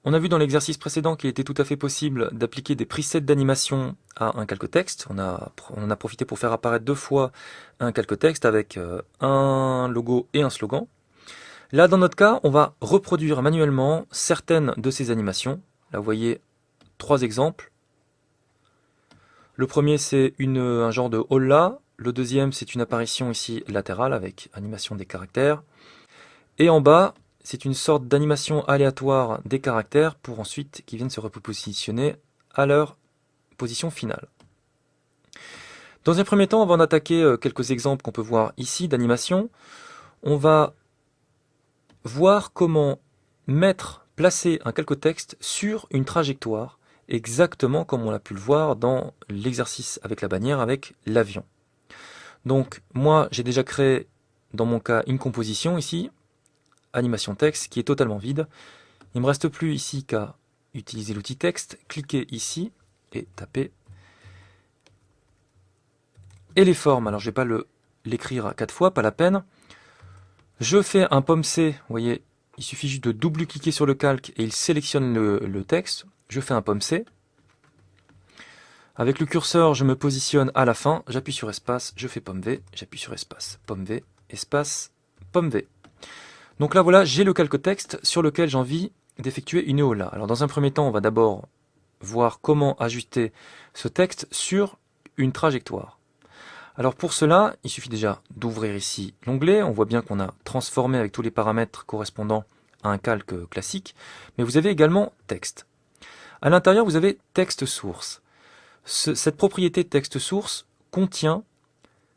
On a vu dans l'exercice précédent qu'il était tout à fait possible d'appliquer des presets d'animation à un calque texte. On en a profité pour faire apparaître deux fois un calque texte avec un logo et un slogan. Là, dans notre cas, on va reproduire manuellement certaines de ces animations. Là, vous voyez trois exemples. Le premier, c'est un genre de holla. Le deuxième, c'est une apparition ici latérale avec animation des caractères. Et en bas, c'est une sorte d'animation aléatoire des caractères pour ensuite qu'ils viennent se repositionner à leur position finale. Dans un premier temps, avant d'attaquer quelques exemples qu'on peut voir ici d'animation, on va voir comment placer un calque texte sur une trajectoire, exactement comme on a pu le voir dans l'exercice avec la bannière avec l'avion. Donc moi, j'ai déjà créé, dans mon cas, une composition ici, animation texte, qui est totalement vide. Il ne me reste plus ici qu'à utiliser l'outil texte, cliquer ici et taper. Et les formes, alors je ne vais pas l'écrire à 4 fois, pas la peine. Je fais un pomme C, vous voyez, il suffit juste de double-cliquer sur le calque et il sélectionne le texte. Je fais un pomme C. Avec le curseur, je me positionne à la fin, j'appuie sur espace, je fais pomme V, j'appuie sur espace, pomme V, espace, pomme V. Donc là voilà, j'ai le calque texte sur lequel j'ai envie d'effectuer une holla. Alors dans un premier temps, on va d'abord voir comment ajuster ce texte sur une trajectoire. Alors pour cela, il suffit déjà d'ouvrir ici l'onglet. On voit bien qu'on a transformé avec tous les paramètres correspondant à un calque classique. Mais vous avez également texte. À l'intérieur, vous avez texte source. Cette propriété texte source contient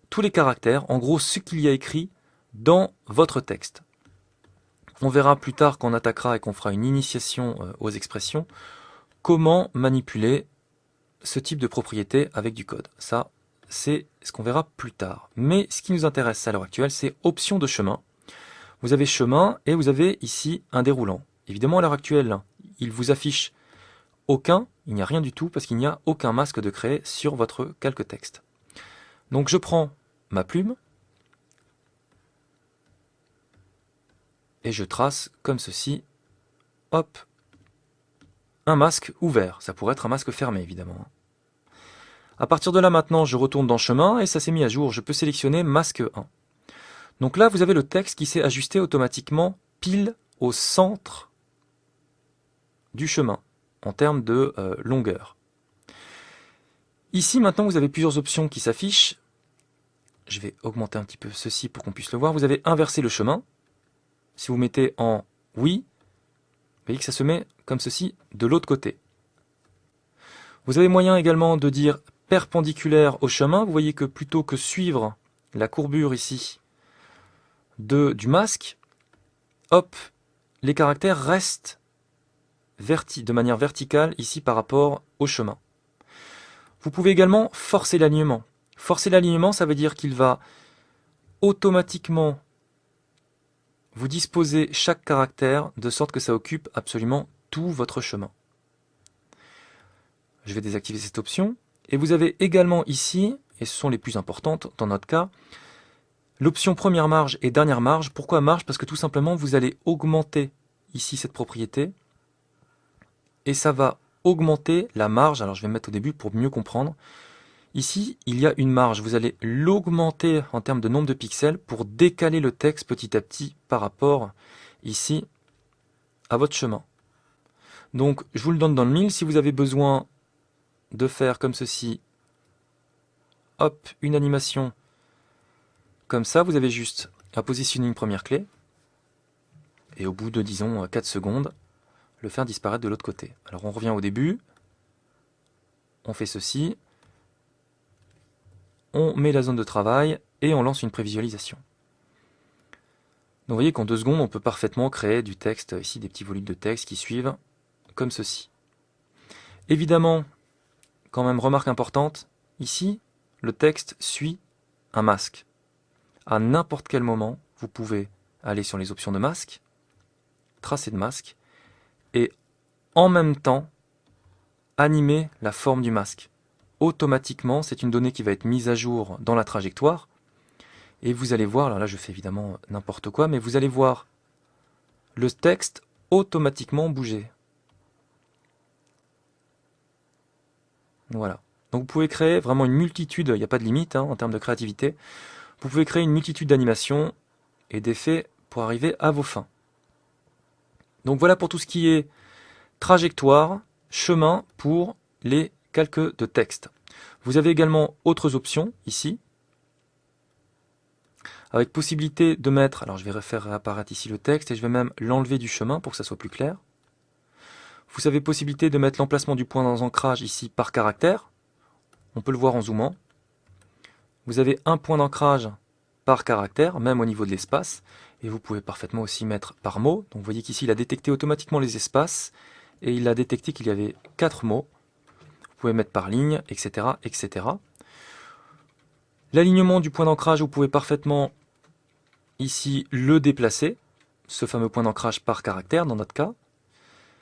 tous les caractères, en gros ce qu'il y a écrit dans votre texte. On verra plus tard quand on attaquera et qu'on fera une initiation aux expressions, comment manipuler ce type de propriété avec du code. Ça, c'est ce qu'on verra plus tard. Mais ce qui nous intéresse à l'heure actuelle, c'est option de chemin. Vous avez chemin et vous avez ici un déroulant. Évidemment, à l'heure actuelle, il vous affiche aucun, il n'y a rien du tout parce qu'il n'y a aucun masque de créer sur votre calque texte. Donc je prends ma plume et je trace comme ceci, hop, un masque ouvert. Ça pourrait être un masque fermé évidemment. À partir de là maintenant, je retourne dans chemin et ça s'est mis à jour. Je peux sélectionner masque 1. Donc là, vous avez le texte qui s'est ajusté automatiquement pile au centre du chemin en termes de longueur. Ici maintenant, vous avez plusieurs options qui s'affichent. Je vais augmenter un petit peu ceci pour qu'on puisse le voir. Vous avez inversé le chemin. Si vous mettez en oui, vous voyez que ça se met comme ceci de l'autre côté. Vous avez moyen également de dire perpendiculaire au chemin. Vous voyez que plutôt que suivre la courbure ici du masque, hop, les caractères restent de manière verticale ici par rapport au chemin. Vous pouvez également forcer l'alignement. Forcer l'alignement, ça veut dire qu'il va automatiquement vous disposer chaque caractère de sorte que ça occupe absolument tout votre chemin. Je vais désactiver cette option. Et vous avez également ici, et ce sont les plus importantes dans notre cas, l'option première marge et dernière marge. Pourquoi marge? Parce que tout simplement, vous allez augmenter ici cette propriété et ça va augmenter la marge. Alors je vais me mettre au début pour mieux comprendre. Ici, il y a une marge. Vous allez l'augmenter en termes de nombre de pixels pour décaler le texte petit à petit par rapport ici à votre chemin. Donc, je vous le donne dans le mille. Si vous avez besoin de faire comme ceci, hop, une animation comme ça, vous avez juste à positionner une première clé et au bout de, disons, 4 secondes, le faire disparaître de l'autre côté. Alors, on revient au début. On fait ceci. On met la zone de travail et on lance une prévisualisation. Donc vous voyez qu'en 2 secondes, on peut parfaitement créer du texte, ici des petits volumes de texte qui suivent, comme ceci. Évidemment, quand même remarque importante, ici, le texte suit un masque. À n'importe quel moment, vous pouvez aller sur les options de masque, tracer de masque, et en même temps, animer la forme du masque. Automatiquement, c'est une donnée qui va être mise à jour dans la trajectoire, et vous allez voir, alors là je fais évidemment n'importe quoi, mais vous allez voir le texte automatiquement bouger. Voilà. Donc vous pouvez créer vraiment une multitude, il n'y a pas de limite en termes de créativité, vous pouvez créer une multitude d'animations et d'effets pour arriver à vos fins. Donc voilà pour tout ce qui est trajectoire, chemin pour les calques de texte. Vous avez également autres options ici, avec possibilité de mettre, alors je vais faire réapparaître ici le texte et je vais même l'enlever du chemin pour que ça soit plus clair. Vous avez possibilité de mettre l'emplacement du point d'ancrage ici par caractère. On peut le voir en zoomant. Vous avez un point d'ancrage par caractère, même au niveau de l'espace. Et vous pouvez parfaitement aussi mettre par mot. Donc vous voyez qu'ici, il a détecté automatiquement les espaces. Et il a détecté qu'il y avait 4 mots. Vous pouvez mettre par ligne, etc. etc. L'alignement du point d'ancrage, vous pouvez parfaitement ici le déplacer. Ce fameux point d'ancrage par caractère, dans notre cas.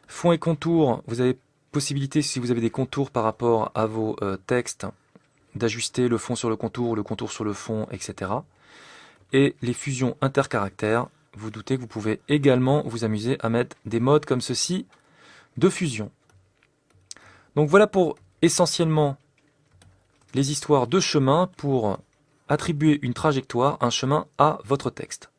Fond et contour, vous avez possibilité, si vous avez des contours par rapport à vos textes, d'ajuster le fond sur le contour sur le fond, etc. Et les fusions intercaractères, vous doutez que vous pouvez également vous amuser à mettre des modes comme ceci de fusion. Donc voilà pour essentiellement les histoires de chemin pour attribuer une trajectoire, un chemin à votre texte.